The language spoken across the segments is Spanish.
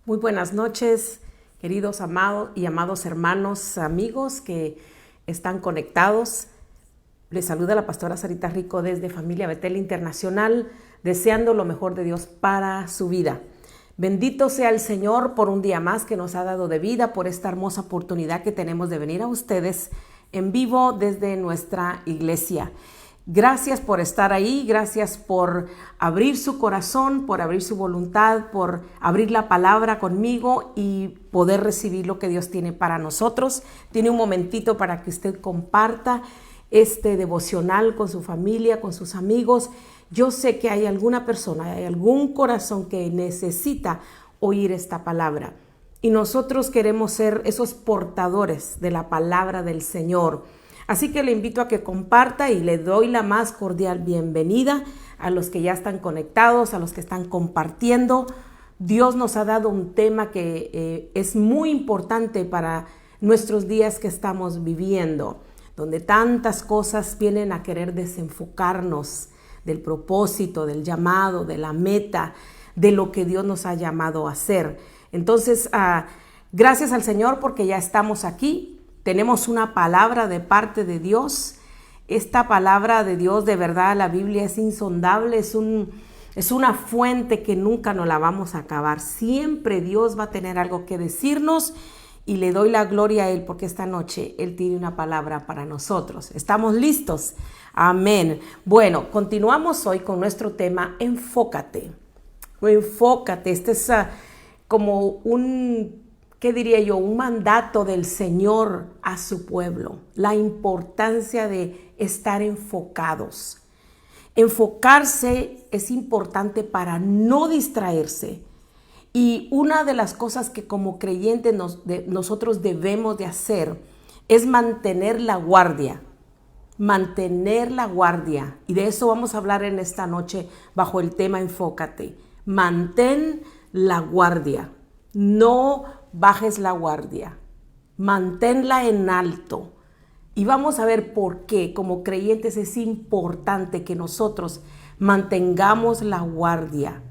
Muy buenas noches, queridos amados y amados hermanos, amigos que están conectados. Les saluda la pastora Sarita Rico desde Familia Betel Internacional, deseando lo mejor de Dios para su vida. Bendito sea el Señor por un día más que nos ha dado de vida, por esta hermosa oportunidad que tenemos de venir a ustedes en vivo desde nuestra iglesia. Gracias por estar ahí, gracias por abrir su corazón, por abrir su voluntad, por abrir la palabra conmigo y poder recibir lo que Dios tiene para nosotros. Tiene un momentito para que usted comparta este devocional con su familia, con sus amigos. Yo sé que hay alguna persona, hay algún corazón que necesita oír esta palabra. Y nosotros queremos ser esos portadores de la palabra del Señor. Así que le invito a que comparta y le doy la más cordial bienvenida a los que ya están conectados, a los que están compartiendo. Dios nos ha dado un tema que es muy importante para nuestros días que estamos viviendo, donde tantas cosas vienen a querer desenfocarnos del propósito, del llamado, de la meta, de lo que Dios nos ha llamado a hacer. Entonces, gracias al Señor porque ya estamos aquí. Tenemos una palabra de parte de Dios. Esta palabra de Dios, de verdad, la Biblia es insondable, es una fuente que nunca nos la vamos a acabar. Siempre Dios va a tener algo que decirnos y le doy la gloria a Él porque esta noche Él tiene una palabra para nosotros. ¿Estamos listos? Amén. Bueno, continuamos hoy con nuestro tema, enfócate. Enfócate. Este es como ¿qué diría yo? Un mandato del Señor a su pueblo. La importancia de estar enfocados. Enfocarse es importante para no distraerse. Y una de las cosas que como creyentes nosotros debemos de hacer es mantener la guardia. Mantener la guardia. Y de eso vamos a hablar en esta noche bajo el tema enfócate. Mantén la guardia. No bajes la guardia, manténla en alto. Y vamos a ver por qué como creyentes es importante que nosotros mantengamos la guardia.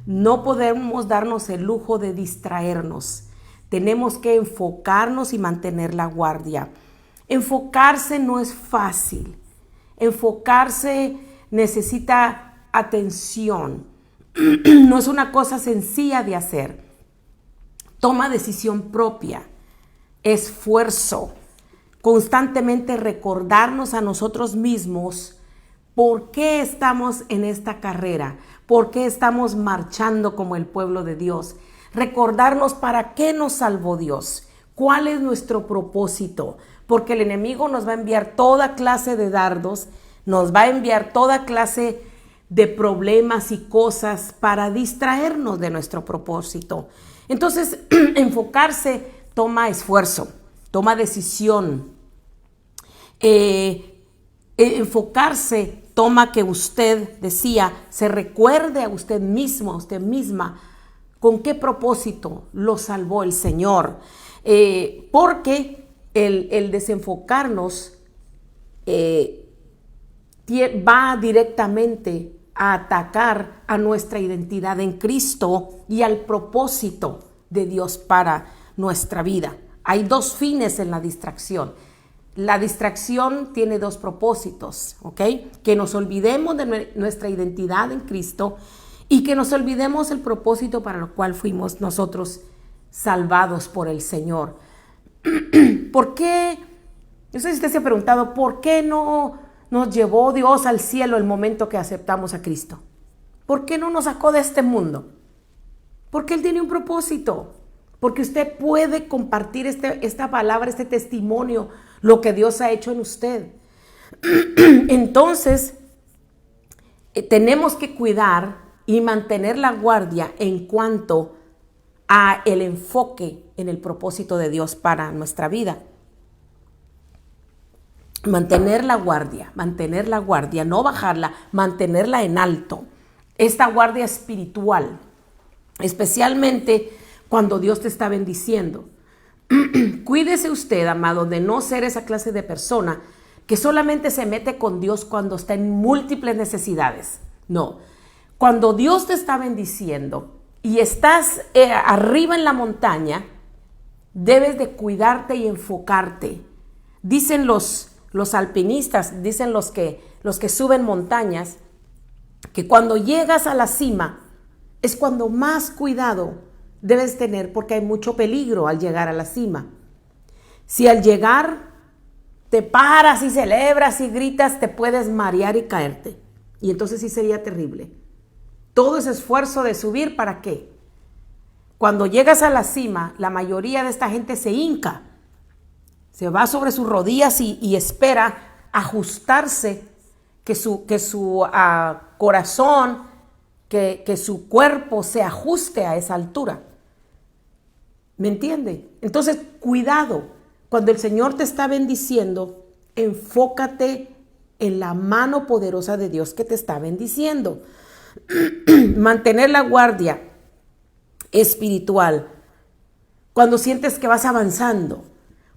No podemos darnos el lujo de distraernos. Tenemos que enfocarnos y mantener la guardia. Enfocarse no es fácil. Enfocarse necesita atención. No es una cosa sencilla de hacer. Toma decisión propia, esfuerzo, constantemente recordarnos a nosotros mismos por qué estamos en esta carrera, por qué estamos marchando como el pueblo de Dios, recordarnos para qué nos salvó Dios, cuál es nuestro propósito, porque el enemigo nos va a enviar toda clase de dardos, nos va a enviar toda clase de problemas y cosas para distraernos de nuestro propósito. Entonces, enfocarse toma esfuerzo, toma decisión. Enfocarse toma que usted, decía, se recuerde a usted mismo, a usted misma, con qué propósito lo salvó el Señor. Porque el desenfocarnos va directamente a atacar a nuestra identidad en Cristo y al propósito de Dios para nuestra vida. Hay dos fines en la distracción. La distracción tiene dos propósitos, ¿ok? Que nos olvidemos de nuestra identidad en Cristo y que nos olvidemos el propósito para el cual fuimos nosotros salvados por el Señor. ¿Por qué? No sé si usted se ha preguntado, ¿por qué no nos llevó Dios al cielo el momento que aceptamos a Cristo? ¿Por qué no nos sacó de este mundo? Porque Él tiene un propósito. Porque usted puede compartir esta palabra, este testimonio, lo que Dios ha hecho en usted. Entonces, tenemos que cuidar y mantener la guardia en cuanto a el enfoque en el propósito de Dios para nuestra vida. Mantener la guardia, no bajarla, mantenerla en alto. Esta guardia espiritual, especialmente cuando Dios te está bendiciendo. Cuídese usted, amado, de no ser esa clase de persona que solamente se mete con Dios cuando está en múltiples necesidades. No, cuando Dios te está bendiciendo, y estás arriba en la montaña, debes de cuidarte y enfocarte. Dicen los alpinistas, dicen los que suben montañas, que cuando llegas a la cima es cuando más cuidado debes tener, porque hay mucho peligro al llegar a la cima. Si al llegar te paras y celebras y gritas, te puedes marear y caerte. Y entonces sí sería terrible. Todo ese esfuerzo de subir, ¿para qué? Cuando llegas a la cima, la mayoría de esta gente se hinca, se va sobre sus rodillas y espera ajustarse, que su corazón, que su cuerpo se ajuste a esa altura. ¿Me entiende? Entonces, cuidado. Cuando el Señor te está bendiciendo, enfócate en la mano poderosa de Dios que te está bendiciendo. Mantener la guardia espiritual. Cuando sientes que vas avanzando,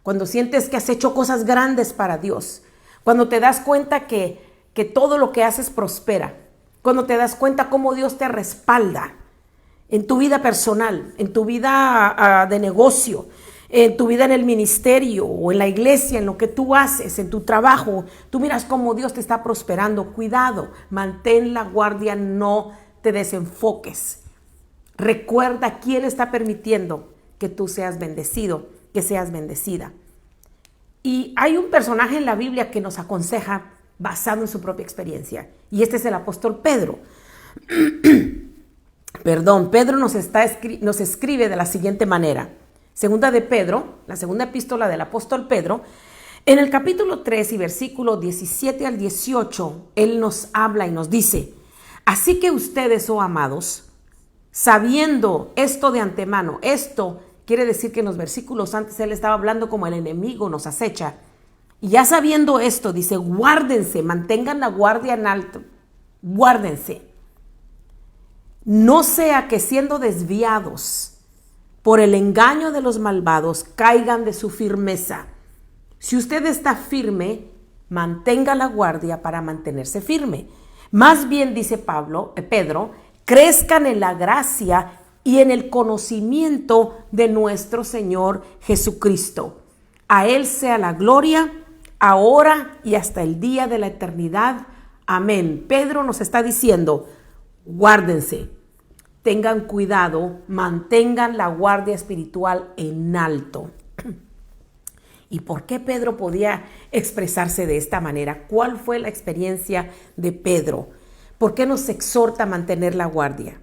cuando sientes que has hecho cosas grandes para Dios, cuando te das cuenta que todo lo que haces prospera, cuando te das cuenta cómo Dios te respalda en tu vida personal, en tu vida de negocio, en tu vida en el ministerio o en la iglesia, en lo que tú haces, en tu trabajo, tú miras cómo Dios te está prosperando. Cuidado, mantén la guardia, no te desenfoques. Recuerda quién está permitiendo que tú seas bendecido, que seas bendecida. Y hay un personaje en la Biblia que nos aconseja basado en su propia experiencia, y este es el apóstol Pedro. Pedro nos escribe de la siguiente manera. Segunda de Pedro, la segunda epístola del apóstol Pedro, en el capítulo 3 y versículo 17 al 18, él nos habla y nos dice: así que ustedes, oh amados, sabiendo esto de antemano, esto quiere decir que en los versículos antes él estaba hablando como el enemigo nos acecha, y ya sabiendo esto, dice: guárdense, mantengan la guardia en alto, guárdense. No sea que siendo desviados por el engaño de los malvados, caigan de su firmeza. Si usted está firme, mantenga la guardia para mantenerse firme. Más bien, dice Pedro, crezcan en la gracia y en el conocimiento de nuestro Señor Jesucristo. A Él sea la gloria, ahora y hasta el día de la eternidad. Amén. Pedro nos está diciendo: guárdense, tengan cuidado, mantengan la guardia espiritual en alto. ¿Y por qué Pedro podía expresarse de esta manera? ¿Cuál fue la experiencia de Pedro? ¿Por qué nos exhorta a mantener la guardia?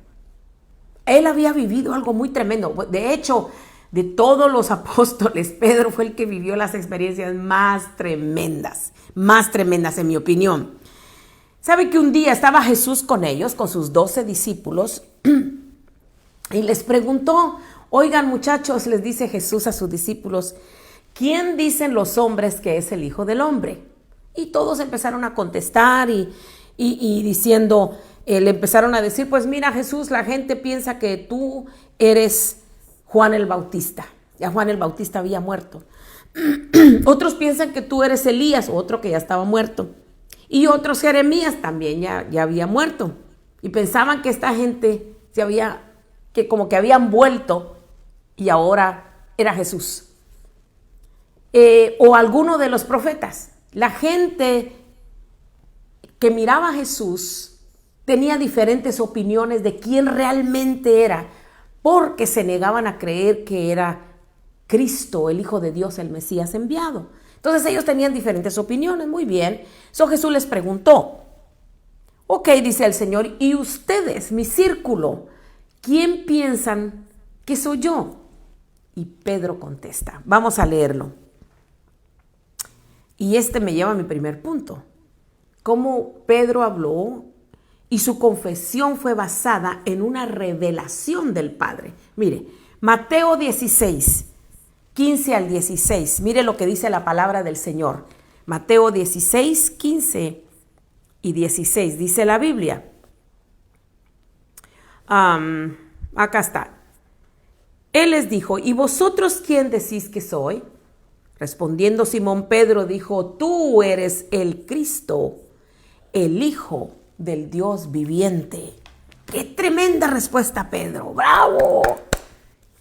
Él había vivido algo muy tremendo. De hecho, de todos los apóstoles, Pedro fue el que vivió las experiencias más tremendas en mi opinión. ¿Sabe que un día estaba Jesús con ellos, con sus 12 discípulos, y les preguntó: oigan, muchachos, les dice Jesús a sus discípulos, ¿quién dicen los hombres que es el Hijo del Hombre? Y todos empezaron a contestar y diciendo, le empezaron a decir: pues mira, Jesús, la gente piensa que tú eres Juan el Bautista. Ya Juan el Bautista había muerto. Otros piensan que tú eres Elías, otro que ya estaba muerto. Y otros, Jeremías, también ya había muerto. Y pensaban que esta gente como que habían vuelto y ahora era Jesús. O alguno de los profetas. La gente que miraba a Jesús tenía diferentes opiniones de quién realmente era, porque se negaban a creer que era Cristo, el Hijo de Dios, el Mesías enviado. Entonces ellos tenían diferentes opiniones. Muy bien. Jesús les preguntó: ok, dice el Señor, ¿y ustedes, mi círculo, quién piensan que soy yo? Y Pedro contesta. Vamos a leerlo. Y este me lleva a mi primer punto. Cómo Pedro habló y su confesión fue basada en una revelación del Padre. Mire, Mateo 16, 15 al 16. Mire lo que dice la palabra del Señor. Mateo 16, 15 y 16. Dice la Biblia. Acá está. Él les dijo: ¿y vosotros quién decís que soy? Respondiendo Simón Pedro dijo: tú eres el Cristo, el Hijo del Dios viviente. ¡Qué tremenda respuesta, Pedro! ¡Bravo!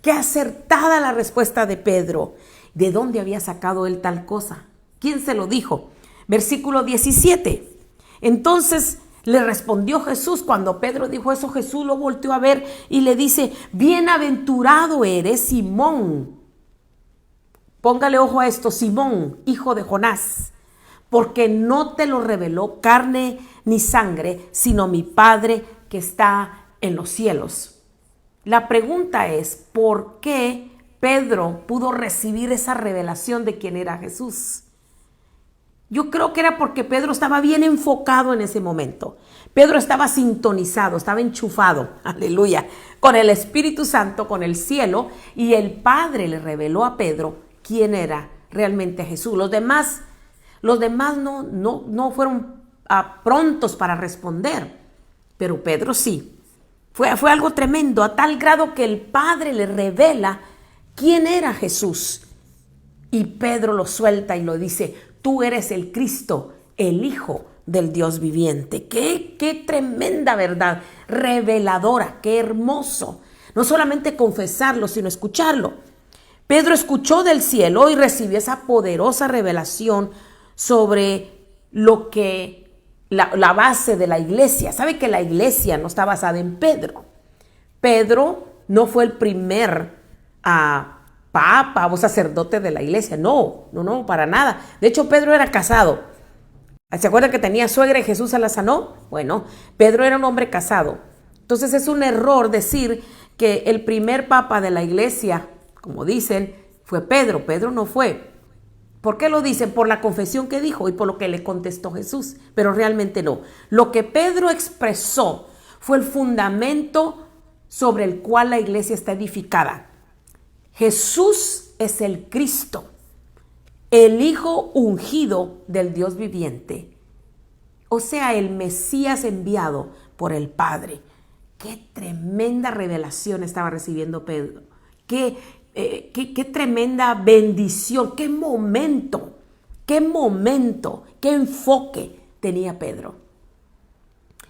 ¡Qué acertada la respuesta de Pedro! ¿De dónde había sacado él tal cosa? ¿Quién se lo dijo? Versículo 17. Entonces le respondió Jesús. Cuando Pedro dijo eso, Jesús lo volteó a ver y le dice: bienaventurado eres, Simón. Póngale ojo a esto: Simón, hijo de Jonás, porque no te lo reveló carne ni sangre, sino mi Padre que está en los cielos. La pregunta es: ¿por qué Pedro pudo recibir esa revelación de quién era Jesús? Yo creo que era porque Pedro estaba bien enfocado en ese momento. Pedro estaba sintonizado, estaba enchufado, aleluya, con el Espíritu Santo, con el cielo, y el Padre le reveló a Pedro quién era realmente Jesús. Los demás no fueron prontos para responder, pero Pedro sí. Fue algo tremendo, a tal grado que el Padre le revela quién era Jesús. Y Pedro lo suelta y lo dice: tú eres el Cristo, el Hijo del Dios viviente. Qué tremenda verdad, reveladora, qué hermoso. No solamente confesarlo, sino escucharlo. Pedro escuchó del cielo y recibió esa poderosa revelación sobre lo que la base de la iglesia. ¿Sabe que la iglesia no está basada en Pedro? Pedro no fue el primer papa o sacerdote de la iglesia. No, para nada. De hecho, Pedro era casado. ¿Se acuerdan que tenía suegra y Jesús se la sanó? Bueno, Pedro era un hombre casado. Entonces es un error decir que el primer papa de la iglesia, como dicen, fue Pedro. Pedro no fue. ¿Por qué lo dicen? Por la confesión que dijo y por lo que le contestó Jesús. Pero realmente no. Lo que Pedro expresó fue el fundamento sobre el cual la iglesia está edificada. Jesús es el Cristo, el Hijo ungido del Dios viviente. O sea, el Mesías enviado por el Padre. Qué tremenda revelación estaba recibiendo Pedro. Qué tremenda bendición, qué momento, qué enfoque tenía Pedro.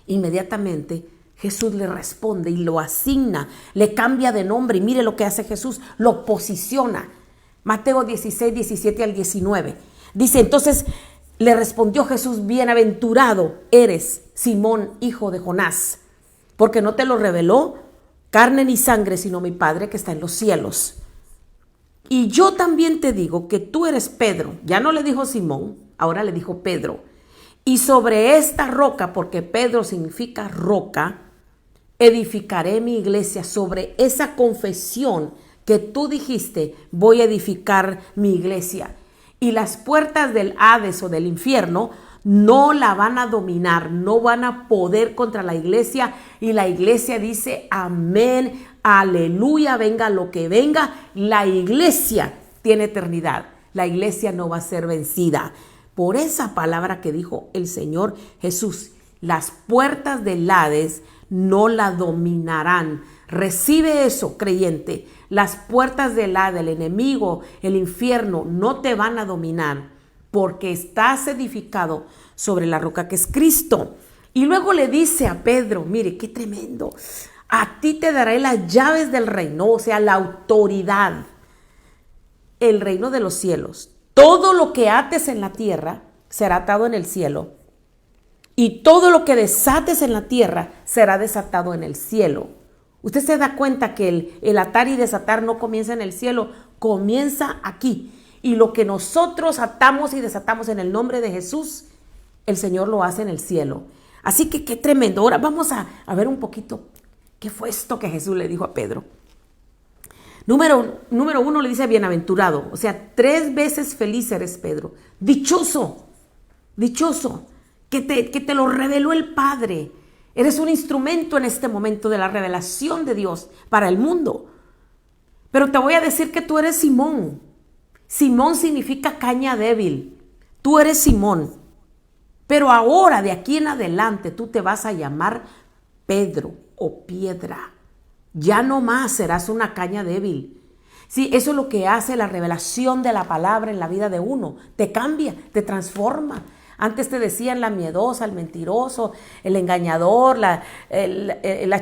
Inmediatamente Jesús le responde y lo asigna, le cambia de nombre, y mire lo que hace Jesús, lo posiciona. Mateo 16, 17 al 19. Dice: entonces le respondió Jesús: bienaventurado eres, Simón, hijo de Jonás, porque no te lo reveló carne ni sangre, sino mi Padre que está en los cielos. Y yo también te digo que tú eres Pedro. Ya no le dijo Simón, ahora le dijo Pedro. Y sobre esta roca, porque Pedro significa roca, edificaré mi iglesia. Sobre esa confesión que tú dijiste, voy a edificar mi iglesia. Y las puertas del Hades o del infierno no la van a dominar, no van a poder contra la iglesia. Y la iglesia dice: amén, aleluya, venga lo que venga. La iglesia tiene eternidad. La iglesia no va a ser vencida. Por esa palabra que dijo el Señor Jesús, las puertas del Hades no la dominarán. Recibe eso, creyente. Las puertas del Hades, el enemigo, el infierno, no te van a dominar, porque estás edificado sobre la roca que es Cristo. Y luego le dice a Pedro: mire, qué tremendo. A ti te daré las llaves del reino, o sea, la autoridad, el reino de los cielos. Todo lo que ates en la tierra será atado en el cielo, y todo lo que desates en la tierra será desatado en el cielo. Usted se da cuenta que el atar y desatar no comienza en el cielo, comienza aquí. Y lo que nosotros atamos y desatamos en el nombre de Jesús, el Señor lo hace en el cielo. Así que qué tremendo. Ahora vamos a ver un poquito qué fue esto que Jesús le dijo a Pedro. Número uno le dice bienaventurado. O sea, 3 veces feliz eres, Pedro. Dichoso que te lo reveló el Padre. Eres un instrumento en este momento de la revelación de Dios para el mundo. Pero te voy a decir que tú eres Simón. Simón significa caña débil. Tú eres Simón. Pero ahora, de aquí en adelante, tú te vas a llamar Pedro o piedra. Ya no más serás una caña débil. Sí, eso es lo que hace la revelación de la palabra en la vida de uno. Te cambia, te transforma. Antes te decían la miedosa, el mentiroso, el engañador, la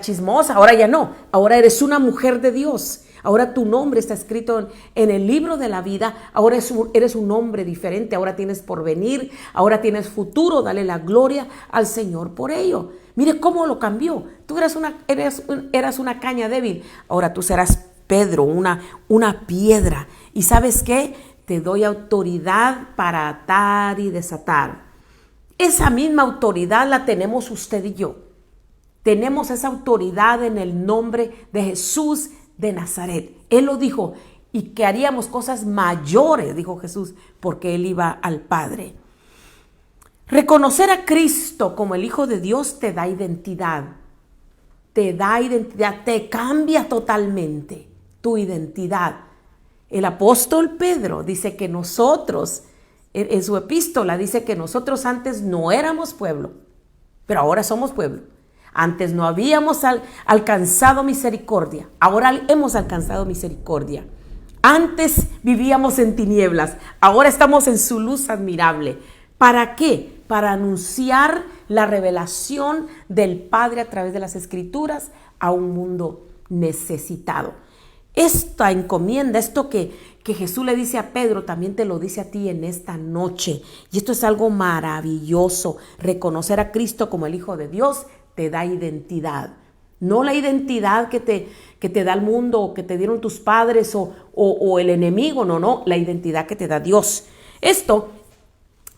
chismosa. Ahora ya no. Ahora eres una mujer de Dios. Ahora tu nombre está escrito en el libro de la vida. Ahora eres un hombre diferente. Ahora tienes porvenir. Ahora tienes futuro. Dale la gloria al Señor por ello. Mire cómo lo cambió. Tú eras una caña débil. Ahora tú serás Pedro, una piedra. ¿Y sabes qué? Te doy autoridad para atar y desatar. Esa misma autoridad la tenemos usted y yo. Tenemos esa autoridad en el nombre de Jesús de Nazaret. Él lo dijo, y que haríamos cosas mayores, dijo Jesús, porque Él iba al Padre. Reconocer a Cristo como el Hijo de Dios te da identidad. Te da identidad, te cambia totalmente tu identidad. El apóstol Pedro dice que nosotros, en su epístola dice que nosotros antes no éramos pueblo, pero ahora somos pueblo. Antes no habíamos alcanzado misericordia, ahora hemos alcanzado misericordia. Antes vivíamos en tinieblas, ahora estamos en su luz admirable. ¿Para qué? Para anunciar la revelación del Padre a través de las Escrituras a un mundo necesitado. Esta encomienda, esto que Jesús le dice a Pedro, también te lo dice a ti en esta noche. Y esto es algo maravilloso. Reconocer a Cristo como el Hijo de Dios te da identidad. No la identidad que te da el mundo o que te dieron tus padres o el enemigo, no, la identidad que te da Dios. Esto,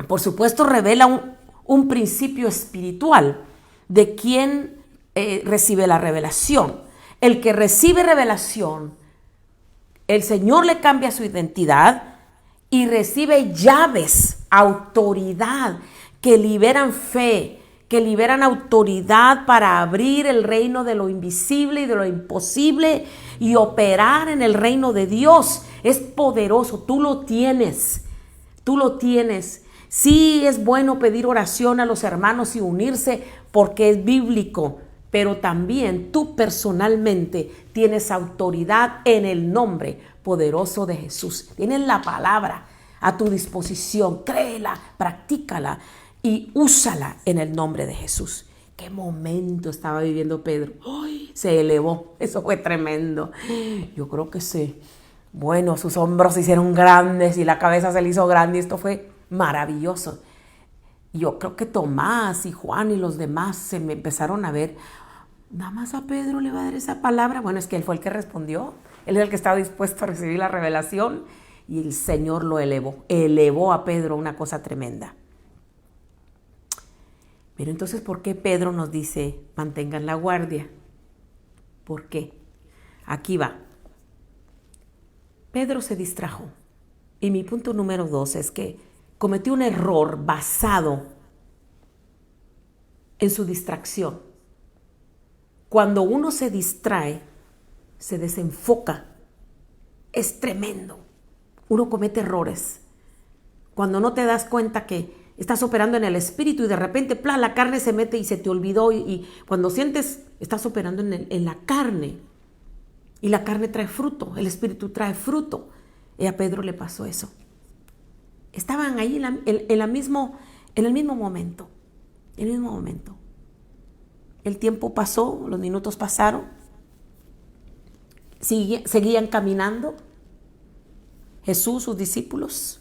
por supuesto, revela un principio espiritual de quién recibe la revelación. El que recibe revelación, el Señor le cambia su identidad y recibe llaves, autoridad, que liberan fe, que liberan autoridad para abrir el reino de lo invisible y de lo imposible y operar en el reino de Dios. Es poderoso, tú lo tienes, tú lo tienes. Sí, es bueno pedir oración a los hermanos y unirse porque es bíblico, pero también tú personalmente tienes autoridad en el nombre poderoso de Jesús. Tienes la palabra a tu disposición. Créela, practícala y úsala en el nombre de Jesús. ¿Qué momento estaba viviendo Pedro? ¡Ay! Se elevó. Eso fue tremendo. Yo creo que sí. Bueno, sus hombros se hicieron grandes y la cabeza se le hizo grande. Y esto fue maravilloso. Yo creo que Tomás y Juan y los demás se me empezaron a ver. Nada más a Pedro le va a dar esa palabra. Bueno, es que él fue el que respondió. Él es el que estaba dispuesto a recibir la revelación y el Señor lo elevó. Elevó a Pedro una cosa tremenda. Pero entonces, ¿por qué Pedro nos dice mantengan la guardia? ¿Por qué? Aquí va. Pedro se distrajo. Y mi punto número 2 es que cometió un error basado en su distracción. Cuando uno se distrae, se desenfoca. Es tremendo. Uno comete errores. Cuando no te das cuenta que estás operando en el espíritu y de repente, la carne se mete y se te olvidó. Y cuando sientes, estás operando en la carne. Y la carne trae fruto, el espíritu trae fruto. Y a Pedro le pasó eso. Estaban ahí en el mismo momento. En el mismo momento. El tiempo pasó, los minutos pasaron. Seguían caminando. Jesús, sus discípulos.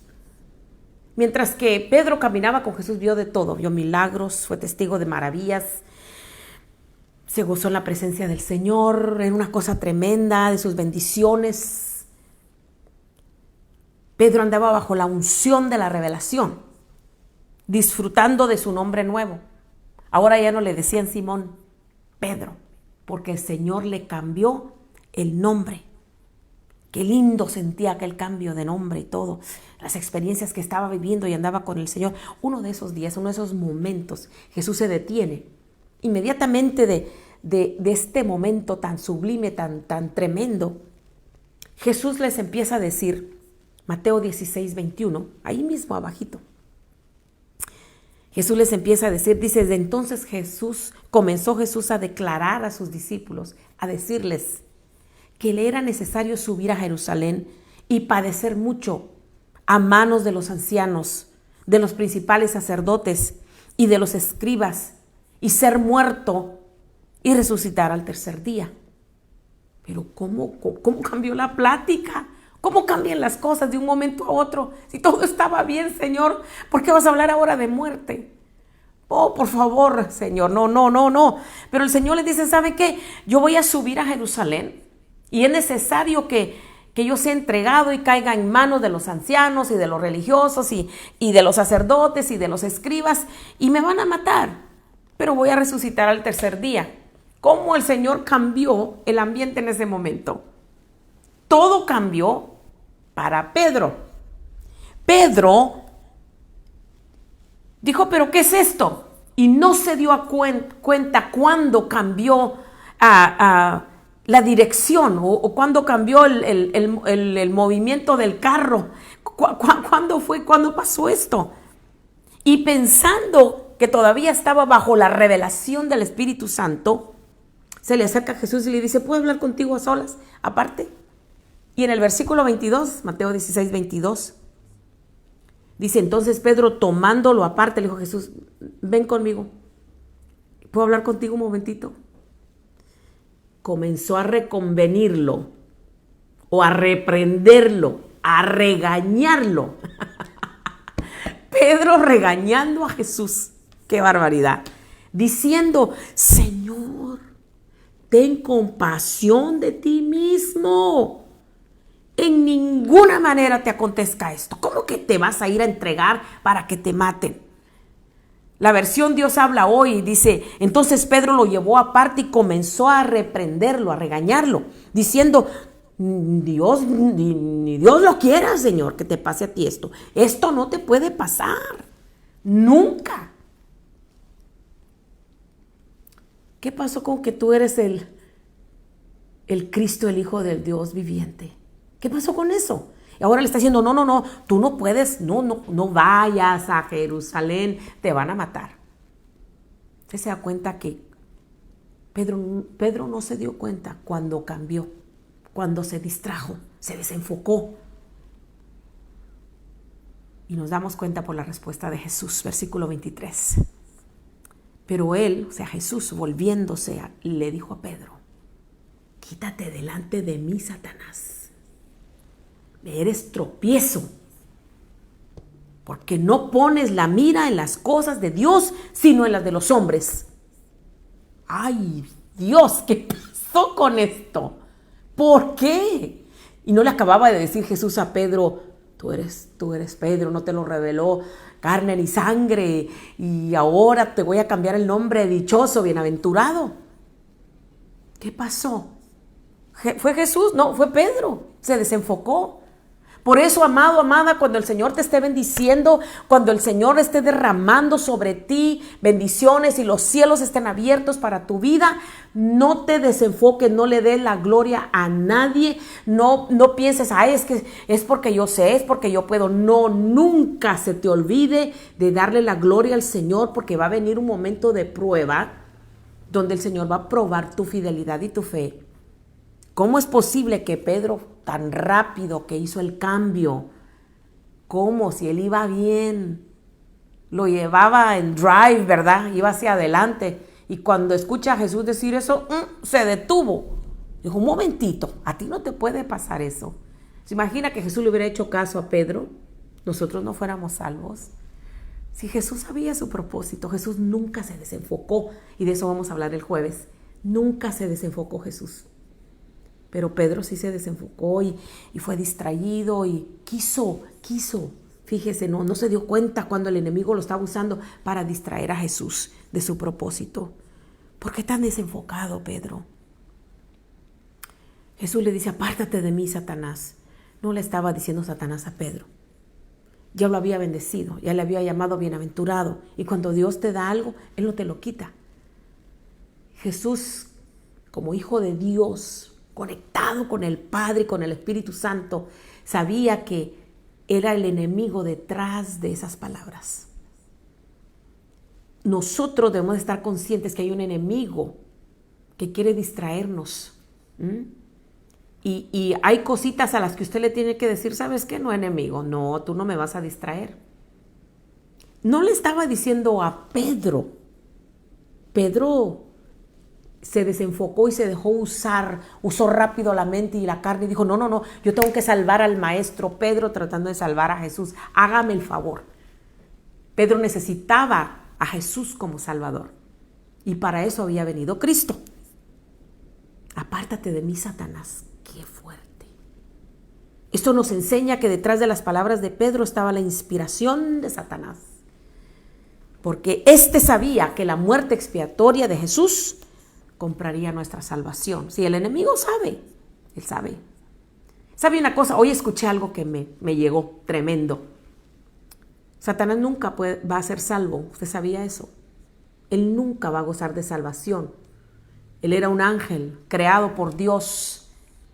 Mientras que Pedro caminaba con Jesús, vio de todo. Vio milagros, fue testigo de maravillas. Se gozó en la presencia del Señor. Era una cosa tremenda, de sus bendiciones. Pedro andaba bajo la unción de la revelación, disfrutando de su nombre nuevo. Ahora ya no le decían Simón, Pedro, porque el Señor le cambió el nombre. Qué lindo sentía aquel cambio de nombre y todo. Las experiencias que estaba viviendo y andaba con el Señor. Uno de esos días, uno de esos momentos, Jesús se detiene. Inmediatamente de este momento tan sublime, tan tremendo, Jesús les empieza a decir, Mateo 16, 21, ahí mismo abajito. Jesús les empieza a decir, dice, desde entonces comenzó Jesús a declarar a sus discípulos, a decirles que le era necesario subir a Jerusalén y padecer mucho a manos de los ancianos, de los principales sacerdotes y de los escribas, y ser muerto y resucitar al tercer día. Pero ¿cómo cambió la plática? ¿Cómo cambian las cosas de un momento a otro? Si todo estaba bien, Señor, ¿por qué vas a hablar ahora de muerte? Oh, por favor, Señor, no. Pero el Señor les dice, ¿saben qué? Yo voy a subir a Jerusalén y es necesario que yo sea entregado y caiga en manos de los ancianos y de los religiosos y de los sacerdotes y de los escribas, y me van a matar, pero voy a resucitar al tercer día. ¿Cómo el Señor cambió el ambiente en ese momento? Todo cambió para Pedro. Pedro dijo, ¿pero qué es esto? Y no se dio cuenta cuándo cambió la dirección o cuándo cambió el movimiento del carro. ¿Cuándo pasó esto? Y pensando que todavía estaba bajo la revelación del Espíritu Santo, se le acerca a Jesús y le dice, ¿puedo hablar contigo a solas, aparte? Y en el versículo 22, Mateo 16, 22, dice, entonces Pedro, tomándolo aparte, le dijo a Jesús, ven conmigo, ¿puedo hablar contigo un momentito? Comenzó a reconvenirlo, o a reprenderlo, a regañarlo. Pedro regañando a Jesús, qué barbaridad, diciendo, Señor, ten compasión de ti mismo. En ninguna manera te acontezca esto. ¿Cómo que te vas a ir a entregar para que te maten? La versión Dios habla hoy dice, entonces Pedro lo llevó aparte y comenzó a reprenderlo, a regañarlo, diciendo, Dios, ni Dios lo quiera, Señor, que te pase a ti esto. Esto no te puede pasar. Nunca. ¿Qué pasó con que tú eres el Cristo, el Hijo del Dios viviente? ¿Qué pasó con eso? Y ahora le está diciendo, no, tú no puedes, no vayas a Jerusalén, te van a matar. Usted se da cuenta que Pedro no se dio cuenta cuando cambió, cuando se distrajo, se desenfocó. Y nos damos cuenta por la respuesta de Jesús, versículo 23. Pero él, o sea Jesús, volviéndose, le dijo a Pedro, quítate delante de mí, Satanás. Eres tropiezo, porque no pones la mira en las cosas de Dios, sino en las de los hombres. Ay, Dios, ¿qué pasó con esto? ¿Por qué? Y no le acababa de decir Jesús a Pedro, tú eres Pedro, no te lo reveló carne ni sangre, y ahora te voy a cambiar el nombre, dichoso, bienaventurado. ¿Qué pasó? ¿Fue Jesús? No, fue Pedro. Se desenfocó. Por eso, amado, amada, cuando el Señor te esté bendiciendo, cuando el Señor esté derramando sobre ti bendiciones y los cielos estén abiertos para tu vida, no te desenfoques, no le des la gloria a nadie, no pienses, es que es porque yo sé, es porque yo puedo. No, nunca se te olvide de darle la gloria al Señor, porque va a venir un momento de prueba donde el Señor va a probar tu fidelidad y tu fe. ¿Cómo es posible que Pedro, tan rápido que hizo el cambio, cómo si él iba bien, lo llevaba en drive, ¿verdad? Iba hacia adelante, y cuando escucha a Jesús decir eso, se detuvo. Dijo, un momentito, a ti no te puede pasar eso. ¿Se imagina que Jesús le hubiera hecho caso a Pedro? Nosotros no fuéramos salvos. Si Jesús sabía su propósito, Jesús nunca se desenfocó, y de eso vamos a hablar el jueves. Nunca se desenfocó Jesús. Pero Pedro sí se desenfocó y fue distraído y quiso, fíjese, no se dio cuenta cuando el enemigo lo estaba usando para distraer a Jesús de su propósito. ¿Por qué tan desenfocado, Pedro? Jesús le dice, apártate de mí, Satanás. No le estaba diciendo Satanás a Pedro. Ya lo había bendecido, ya le había llamado bienaventurado. Y cuando Dios te da algo, Él no te lo quita. Jesús, como hijo de Dios, conectado con el Padre y con el Espíritu Santo, sabía que era el enemigo detrás de esas palabras. Nosotros debemos estar conscientes que hay un enemigo que quiere distraernos. Y hay cositas a las que usted le tiene que decir, ¿sabes qué? No, enemigo, no, tú no me vas a distraer. no le estaba diciendo a Pedro. Pedro se desenfocó y se dejó usó rápido la mente y la carne y dijo, no, yo tengo que salvar al maestro. Pedro tratando de salvar a Jesús, hágame el favor. Pedro necesitaba a Jesús como Salvador y para eso había venido Cristo. Apártate de mí, Satanás. Qué fuerte. Esto nos enseña que detrás de las palabras de Pedro estaba la inspiración de Satanás, porque éste sabía que la muerte expiatoria de Jesús compraría nuestra salvación. Si el enemigo sabe, él sabe. ¿Sabe una cosa? Hoy escuché algo que me llegó tremendo. Satanás nunca va a ser salvo. ¿Usted sabía eso? Él nunca va a gozar de salvación. Él era un ángel creado por Dios,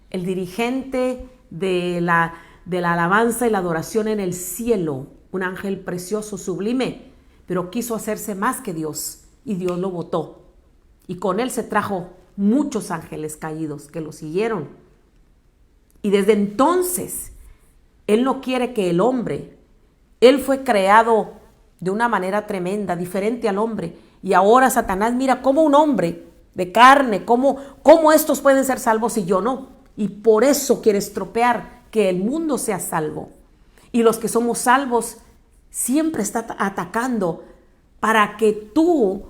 el dirigente de la alabanza y la adoración en el cielo, un ángel precioso, sublime, pero quiso hacerse más que Dios y Dios lo botó. Y con él se trajo muchos ángeles caídos que lo siguieron. Y desde entonces, él no quiere que el hombre, él fue creado de una manera tremenda, diferente al hombre. Y ahora Satanás mira cómo un hombre de carne, cómo estos pueden ser salvos y yo no. Y por eso quiere estropear que el mundo sea salvo. Y los que somos salvos siempre está atacando para que tú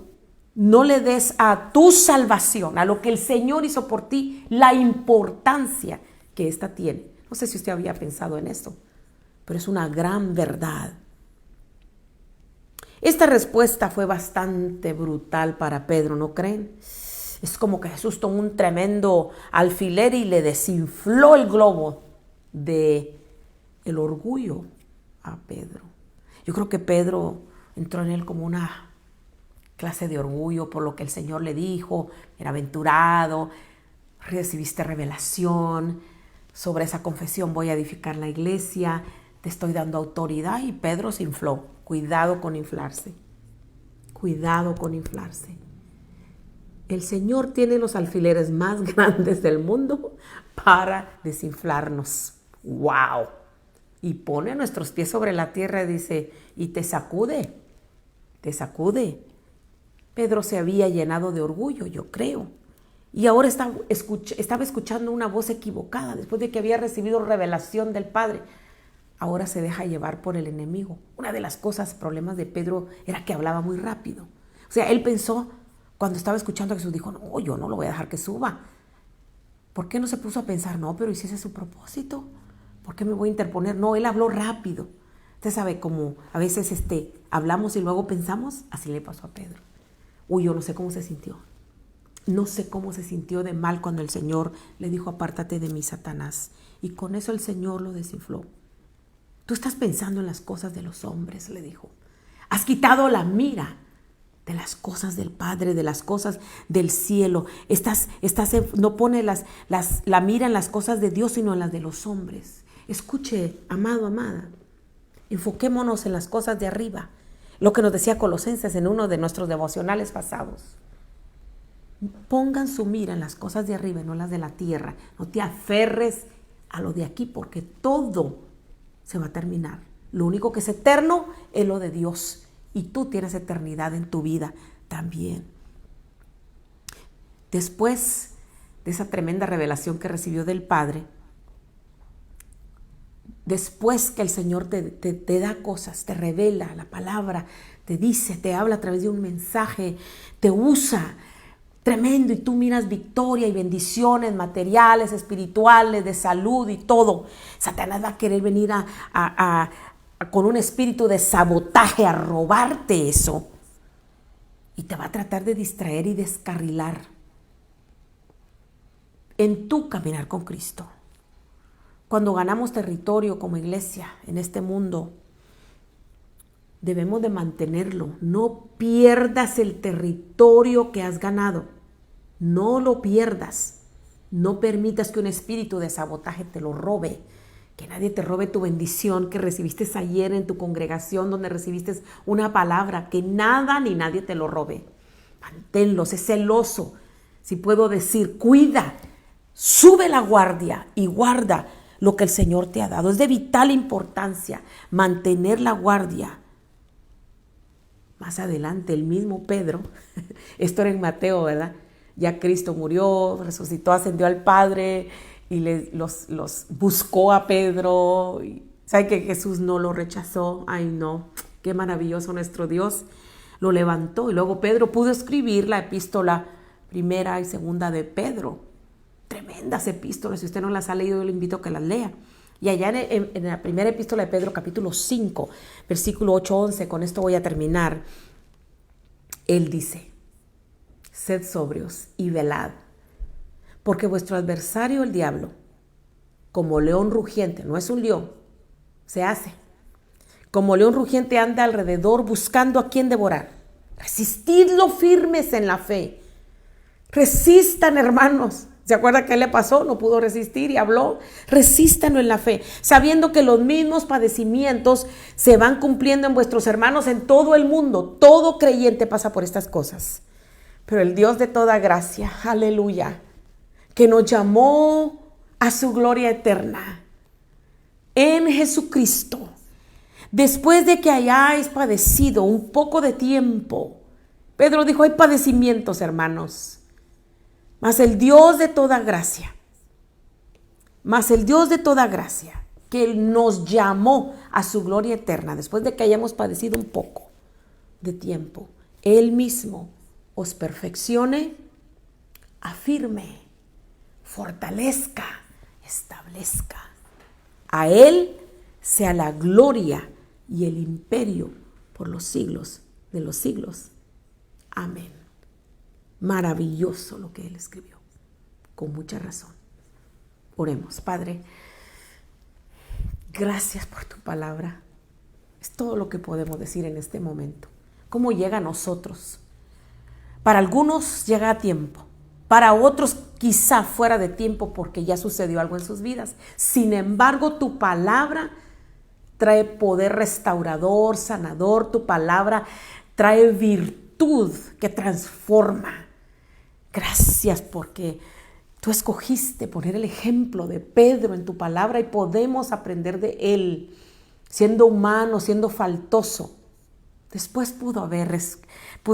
no le des a tu salvación, a lo que el Señor hizo por ti, la importancia que ésta tiene. No sé si usted había pensado en esto, pero es una gran verdad. Esta respuesta fue bastante brutal para Pedro, ¿no creen? Es como que Jesús tomó un tremendo alfiler y le desinfló el globo de el orgullo a Pedro. Yo creo que Pedro entró en él como una clase de orgullo por lo que el Señor le dijo, bienaventurado, recibiste revelación, sobre esa confesión voy a edificar la iglesia, te estoy dando autoridad, y Pedro se infló. Cuidado con inflarse, cuidado con inflarse. El Señor tiene los alfileres más grandes del mundo para desinflarnos. ¡Wow! Y pone nuestros pies sobre la tierra y dice, y te sacude, te sacude. Pedro se había llenado de orgullo, yo creo. Y ahora estaba escuchando una voz equivocada después de que había recibido revelación del Padre. Ahora se deja llevar por el enemigo. Una de las problemas de Pedro era que hablaba muy rápido. O sea, él pensó, cuando estaba escuchando a Jesús, dijo, no, yo no lo voy a dejar que suba. ¿Por qué no se puso a pensar, no, pero hiciese su propósito? ¿Por qué me voy a interponer? No, él habló rápido. Usted sabe, como a veces hablamos y luego pensamos, así le pasó a Pedro. Yo no sé cómo se sintió. No sé cómo se sintió de mal cuando el Señor le dijo, apártate de mí, Satanás. Y con eso el Señor lo desinfló. Tú estás pensando en las cosas de los hombres, le dijo. Has quitado la mira de las cosas del Padre, de las cosas del cielo. No pone la mira en las cosas de Dios, sino en las de los hombres. Escuche, amado, amada. Enfoquémonos en las cosas de arriba. Lo que nos decía Colosenses en uno de nuestros devocionales pasados. Pongan su mira en las cosas de arriba y no en las de la tierra. No te aferres a lo de aquí, porque todo se va a terminar. Lo único que es eterno es lo de Dios. Y tú tienes eternidad en tu vida también. Después de esa tremenda revelación que recibió del Padre, después que el Señor te da cosas, te revela la palabra, te dice, te habla a través de un mensaje, te usa tremendo y tú miras victoria y bendiciones materiales, espirituales, de salud y todo. Satanás va a querer venir con un espíritu de sabotaje a robarte eso y te va a tratar de distraer y descarrilar en tu caminar con Cristo. Cuando ganamos territorio como iglesia en este mundo, debemos de mantenerlo. No pierdas el territorio que has ganado. No lo pierdas. No permitas que un espíritu de sabotaje te lo robe. Que nadie te robe tu bendición que recibiste ayer en tu congregación, donde recibiste una palabra. Que nada ni nadie te lo robe. Manténlo, sé celoso. Si puedo decir, cuida, sube la guardia y guarda lo que el Señor te ha dado. Es de vital importancia mantener la guardia Más adelante, el mismo Pedro, esto era en Mateo, ¿verdad? Ya Cristo murió, resucitó, ascendió al Padre y los buscó a Pedro. ¿Sabe que Jesús no lo rechazó? Ay, no, qué maravilloso nuestro Dios. Lo levantó y luego Pedro pudo escribir la epístola primera y segunda de Pedro. Tremendas epístolas, si usted no las ha leído, yo le invito a que las lea. Y allá en la primera epístola de Pedro, capítulo 5, versículo 8-11, con esto voy a terminar. Él dice: sed sobrios y velad, porque vuestro adversario el diablo, como león rugiente, no es un león, se hace, como león rugiente anda alrededor buscando a quien devorar. Resistidlo firmes en la fe. Resistan, hermanos. ¿Se acuerda qué le pasó? No pudo resistir y habló. Resístanlo en la fe, sabiendo que los mismos padecimientos se van cumpliendo en vuestros hermanos en todo el mundo. Todo creyente pasa por estas cosas. Pero el Dios de toda gracia, aleluya, que nos llamó a su gloria eterna en Jesucristo, después de que hayáis padecido un poco de tiempo. Pedro dijo: hay padecimientos, hermanos. Mas el Dios de toda gracia, que Él nos llamó a su gloria eterna, después de que hayamos padecido un poco de tiempo, Él mismo os perfeccione, afirme, fortalezca, establezca. A Él sea la gloria y el imperio por los siglos de los siglos. Amén. Maravilloso lo que Él escribió, con mucha razón. Oremos. Padre, gracias por tu palabra. Es todo lo que podemos decir en este momento. ¿Cómo llega a nosotros? Para algunos llega a tiempo, para otros quizá fuera de tiempo porque ya sucedió algo en sus vidas. Sin embargo, tu palabra trae poder restaurador, sanador. Tu palabra trae virtud que transforma. Gracias porque tú escogiste poner el ejemplo de Pedro en tu palabra y podemos aprender de él, siendo humano, siendo faltoso. Después pudo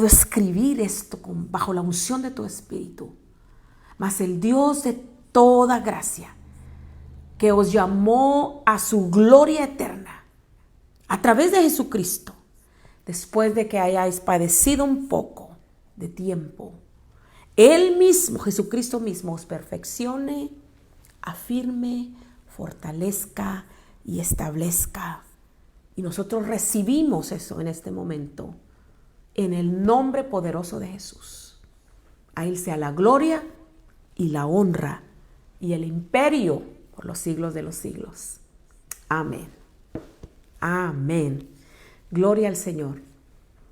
escribir esto bajo la unción de tu Espíritu. Mas el Dios de toda gracia, que os llamó a su gloria eterna a través de Jesucristo, después de que hayáis padecido un poco de tiempo, Él mismo, Jesucristo mismo, os perfeccione, afirme, fortalezca y establezca. Y nosotros recibimos eso en este momento, en el nombre poderoso de Jesús. A Él sea la gloria y la honra y el imperio por los siglos de los siglos. Amén. Amén. Gloria al Señor.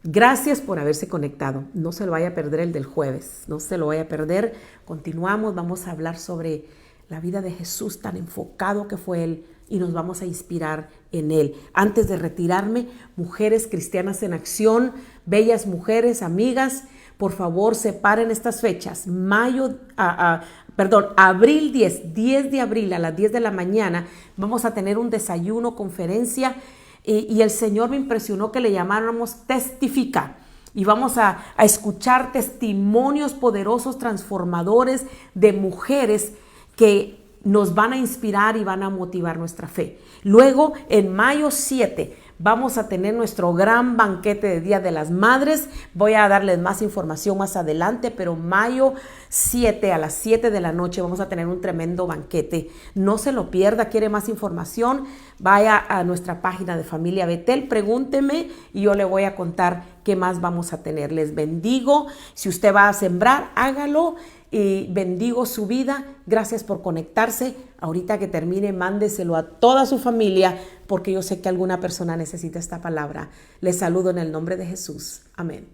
Gracias por haberse conectado. No se lo vaya a perder el del jueves. No se lo vaya a perder. Continuamos. Vamos a hablar sobre la vida de Jesús, tan enfocado que fue Él, y nos vamos a inspirar en Él. Antes de retirarme, mujeres cristianas en acción, bellas mujeres, amigas, por favor, separen estas fechas. Abril 10 de abril a las 10 de la mañana, vamos a tener un desayuno, conferencia, y el Señor me impresionó que le llamáramos Testifica. Y vamos a escuchar testimonios poderosos, transformadores de mujeres que nos van a inspirar y van a motivar nuestra fe. Luego, en mayo 7, vamos a tener nuestro gran banquete de Día de las Madres. Voy a darles más información más adelante, pero mayo 7 a las 7 de la noche vamos a tener un tremendo banquete. No se lo pierda. ¿Quiere más información? Vaya a nuestra página de Familia Betel, pregúnteme y yo le voy a contar qué más vamos a tener. Les bendigo. Si usted va a sembrar, hágalo. Y bendigo su vida. Gracias por conectarse. Ahorita que termine, mándeselo a toda su familia, porque yo sé que alguna persona necesita esta palabra. Les saludo en el nombre de Jesús. Amén.